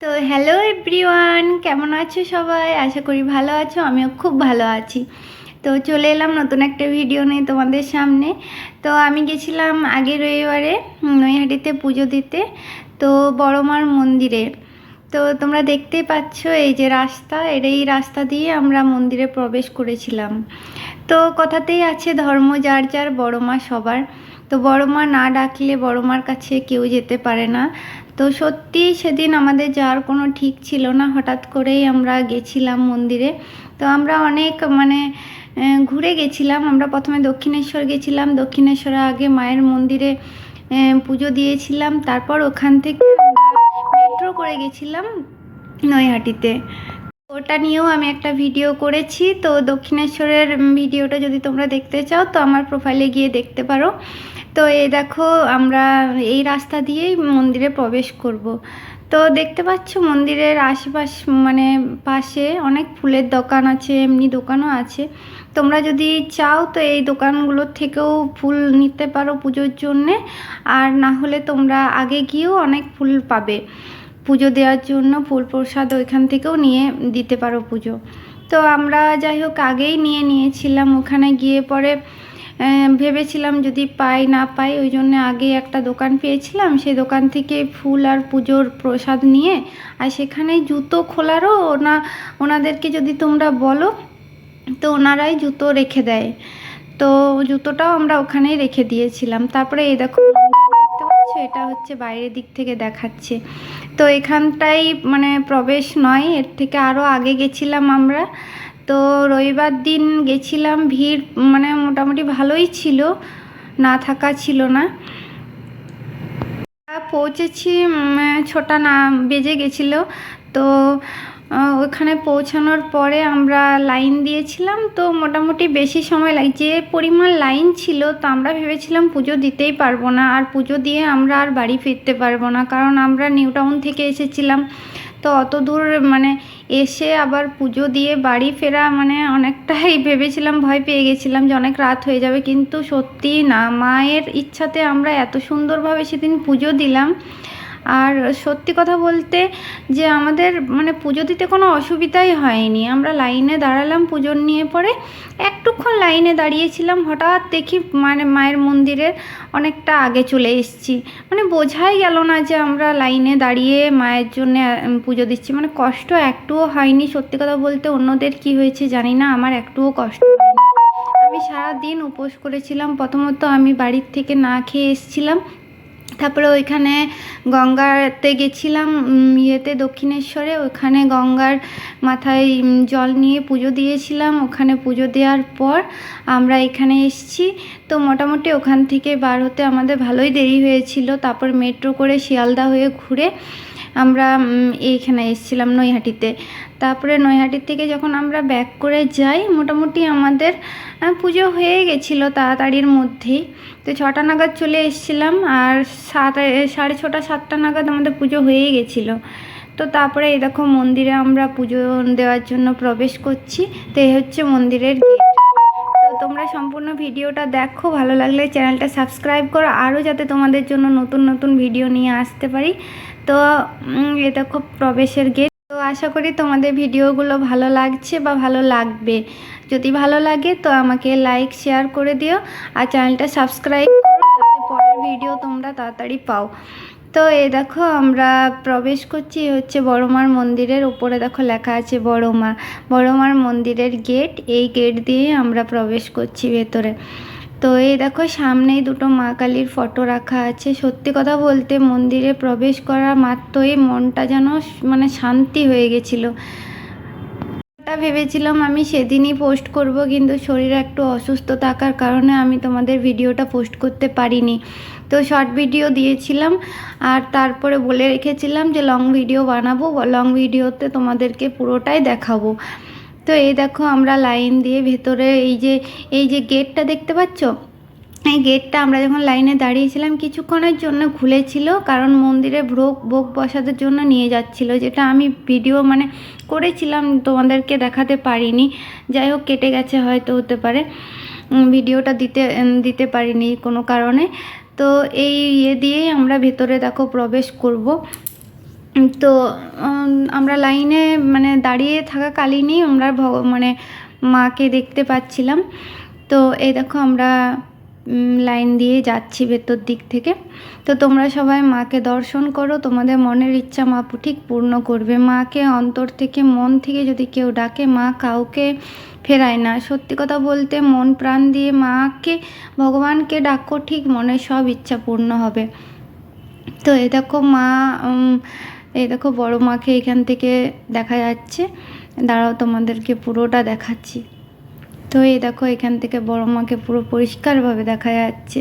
তো hello everyone, কেমন আছো সবাই? আশা করি ভালো আছো। আমিও খুব ভালো আছি। তো চলে এলাম নতুন একটা ভিডিও নিয়ে তোমাদের সামনে। তো আমি গেছিলাম আগের রবিবারে নৈহাটিতে পুজো দিতে, তো বড় মার মন্দিরে। তো তোমরা দেখতেই পাচ্ছ এই যে রাস্তা, এই রাস্তা দিয়ে আমরা মন্দিরে প্রবেশ করেছিলাম। তো কথাতেই আছে ধর্ম যার যার, বড় মা সবার। তো বড় মা না ডাকলে বড় মার কাছে কেউ যেতে পারে না। তো সত্যি সেদিন আমাদের যাওয়ার কোনো ঠিক ছিল না, হঠাৎ করেই আমরা গেছিলাম মন্দিরে। তো আমরা অনেক ঘুরে গেছিলাম। আমরা প্রথমে দক্ষিণেশ্বর গেছিলাম, দক্ষিণেশ্বরে আগে মায়ের মন্দিরে পুজো দিয়েছিলাম। তারপর ওখান থেকে মেট্রো করে গেছিলাম নৈহাটিতে। ওটা নিয়েও আমি একটা ভিডিও করেছি। তো দক্ষিণেশ্বরের ভিডিওটা যদি তোমরা দেখতে চাও তো আমার প্রোফাইলে গিয়ে দেখতে পারো। তো এই দেখো আমরা এই রাস্তা দিয়েই মন্দিরে প্রবেশ করব। তো দেখতে পাচ্ছ মন্দিরের আশেপাশ পাশে অনেক ফুলের দোকান আছে, এমনি দোকানও আছে। তোমরা যদি চাও তো এই দোকানগুলোর থেকেও ফুল নিতে পারো পুজোর জন্যে। আর না হলে তোমরা আগে গিয়েও অনেক ফুল পাবে পুজো দেওয়ার জন্য। ফুল প্রসাদ ওইখান থেকেও নিয়ে দিতে পারো পুজো। তো আমরা যাই হোক আগেই নিয়েছিলাম। ওখানে গিয়ে পরে ভেবেছিলাম যদি পাই না পাই, ওই জন্য আগে একটা দোকান পেয়েছিলাম, সেই দোকান থেকে ফুল আর পুজোর প্রসাদ নিয়ে। আর সেখানে জুতো খোলারও ওনাদেরকে যদি তোমরা বলো তো ওনারাই জুতো রেখে দেয়। তো জুতোটাও আমরা ওখানেই রেখে দিয়েছিলাম। তারপরে এই দেখো দেখতে পাচ্ছ, এটা হচ্ছে বাইরের দিক থেকে দেখাচ্ছে। তো এখানটাই প্রবেশ নয়, এর থেকে আরও আগে গেছিলাম আমরা। তো রবিবার দিন গেছিলাম, ভিড় মোটামুটি ভালোই ছিল, না থাকা ছিল না। পৌঁছেছি 6টা না বেজে গেছিলো। তো ওখানে পৌঁছানোর পরে আমরা লাইন দিয়েছিলাম। তো মোটামুটি বেশি সময় যে পরিমাণ লাইন ছিল, তো আমরা ভেবেছিলাম পুজো দিতেই পারবো না, আর পুজো দিয়ে আমরা আর বাড়ি ফিরতে পারবো না, কারণ আমরা নিউ টাউন থেকে এসেছিলাম। তো অত দূর এসে আবার পুজো দিয়ে বাড়ি ফেরা অনেকটাই ভেবেছিলাম, ভয় পেয়ে গেছিলাম যে অনেক রাত হয়ে যাবে। কিন্তু সত্যি না, মায়ের ইচ্ছাতে আমরা এত সুন্দরভাবে সেদিন পুজো দিলাম। আর সত্যি কথা বলতে যে আমাদের পুজো দিতে কোনো অসুবিধাই হয়নি। আমরা লাইনে দাঁড়ালাম পুজো নিয়ে, পরে একটুক্ষণ লাইনে দাঁড়িয়েছিলাম, হঠাৎ দেখি মায়ের মন্দিরের অনেকটা আগে চলে এসেছি। বোঝাই গেল না যে আমরা লাইনে দাঁড়িয়ে মায়ের জন্য পুজো দিচ্ছি। কষ্ট একটুও হয়নি। সত্যি কথা বলতে অন্যদের কি হয়েছে জানি না, আমার একটুও কষ্ট হয়নি। আমি সারাদিন উপোস করেছিলাম। প্রথমত আমি বাড়ির থেকে না খেয়ে এসেছিলাম, তারপরে ওইখানে গঙ্গাতে গেছিলাম, দক্ষিণেশ্বরে। ওখানে গঙ্গার মাথায় জল নিয়ে পুজো দিয়েছিলাম। ওখানে পুজো দেওয়ার পর আমরা এখানে এসেছি। তো মোটামুটি ওখান থেকে বার হতে আমাদের ভালোই দেরি হয়েছিল। তারপর মেট্রো করে শিয়ালদা হয়ে ঘুরে আমরা এইখানে এসেছিলাম নৈহাটিতে। তারপরে নৈহাটির থেকে যখন আমরা ব্যাক করে যাই, মোটামুটি আমাদের পুজো হয়ে গেছিলো তাড়াতাড়ির মধ্যেই। তো 6টা নাগাদ চলে এসেছিলাম, আর 6:30 7টা নাগাদ আমাদের পুজো হয়েই গেছিলো। তো তারপরে এই দেখো মন্দিরে আমরা পুজো দেওয়ার জন্য প্রবেশ করছি। তো এই হচ্ছে মন্দিরের গেট। তো তোমরা সম্পূর্ণ ভিডিওটা দেখো, ভালো লাগলে চ্যানেলটা সাবস্ক্রাইব করো, আরও যাতে তোমাদের জন্য নতুন নতুন ভিডিও নিয়ে আসতে পারি। তো এ দেখো প্রবেশের গেট। তো আশা করি তোমাদের ভিডিওগুলো ভালো লাগছে বা ভালো লাগবে। যদি ভালো লাগে তো আমাকে লাইক শেয়ার করে দিও, আর চ্যানেলটা সাবস্ক্রাইব করো যাতে পরের ভিডিও তোমরা তাড়াতাড়ি পাও। তো এই দেখো আমরা প্রবেশ করছি, হচ্ছে বড় মার মন্দিরের উপরে দেখো লেখা আছে বড় মার মন্দিরের গেট। এই গেট দিয়ে আমরা প্রবেশ করছি ভেতরে। তো এই দেখো সামনেই দুটো মা কালীর ফটো রাখা আছে। সত্যি কথা বলতে মন্দিরে প্রবেশ করা মাত্রই মনটা যেন শান্তি হয়ে গেছিলো। ভেবেছিলাম আমি সেদিনই পোস্ট করব, কিন্তু শরীর একটু অসুস্থ থাকার কারণে আমি তোমাদের ভিডিওটা পোস্ট করতে পারিনি। তো শর্ট ভিডিও দিয়েছিলাম, আর তারপরে বলে রেখেছিলাম যে লং ভিডিও বানাবো, লং ভিডিওতে তোমাদেরকে পুরোটাই দেখাবো। তো এই দেখো আমরা লাইন দিয়ে ভেতরে এই যে গেটটা দেখতে পাচ্ছ, এই গেটটা আমরা যখন লাইনে দাঁড়িয়েছিলাম কিছুক্ষণের জন্য খুলেছিল, কারণ মন্দিরে ভোগ বসাদের জন্য নিয়ে যাচ্ছিল, যেটা আমি ভিডিও করেছিলাম, তোমাদেরকে দেখাতে পারিনি। যাই হোক কেটে গেছে, হয়তো হতে পারে, ভিডিওটা দিতে পারিনি কোনো কারণে। তো এই দিয়েই আমরা ভেতরে দেখো প্রবেশ করব। তো আমরা লাইনে মানে দাঁড়িয়ে থাকাকালীনই আমরা মানে মাকে দেখতে পাচ্ছিলাম। তো এই দেখো আমরা লাইন দিয়ে যাচ্ছি ভেতর দিক থেকে। তো তোমরা সবাই মাকে দর্শন করো, তোমাদের মনের ইচ্ছা মা ঠিক পূর্ণ করবে। মাকে অন্তর থেকে মন থেকে যদি কেউ ডাকে, মা কাউকে ফেরায় না। সত্যি কথা বলতে মন প্রাণ দিয়ে মাকে, ভগবানকে ডাকো, ঠিক মনের সব ইচ্ছা পূর্ণ হবে। তো এই দেখো মা, এই দেখো বড় মাকে এখান থেকে দেখা যাচ্ছে। দাঁড়াও তোমাদেরকে পুরোটা দেখাচ্ছি। তো এই দেখো এখান থেকে বড় মাকে পুরো পরিষ্কারভাবে দেখা যাচ্ছে।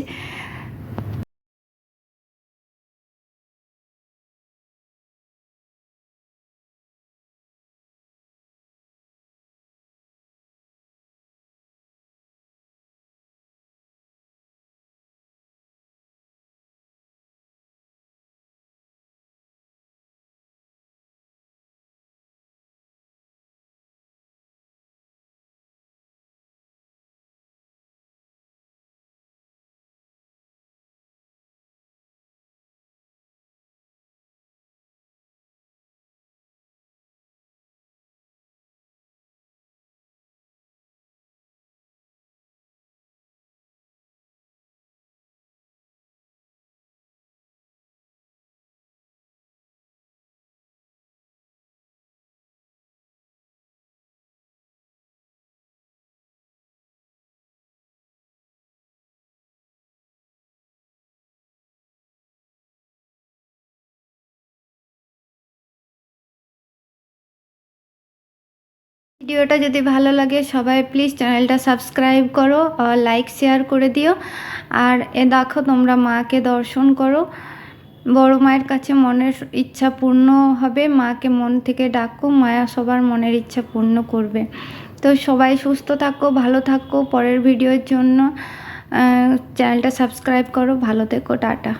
ভিডিওটা যদি ভালো লাগে সবাই প্লিজ চ্যানেলটা সাবস্ক্রাইব করো, লাইক শেয়ার করে দিও। আর এ দেখো তোমরা মাকে দর্শন করো, বড় মায়ের কাছে মনের ইচ্ছা পূর্ণ হবে। মাকে মন থেকে ডাকো, মায়া সবার মনের ইচ্ছা পূর্ণ করবে। তো সবাই সুস্থ থাকো, ভালো থাকো। পরের ভিডিওর জন্য চ্যানেলটা সাবস্ক্রাইব করো। ভালো থেকো, টাটা।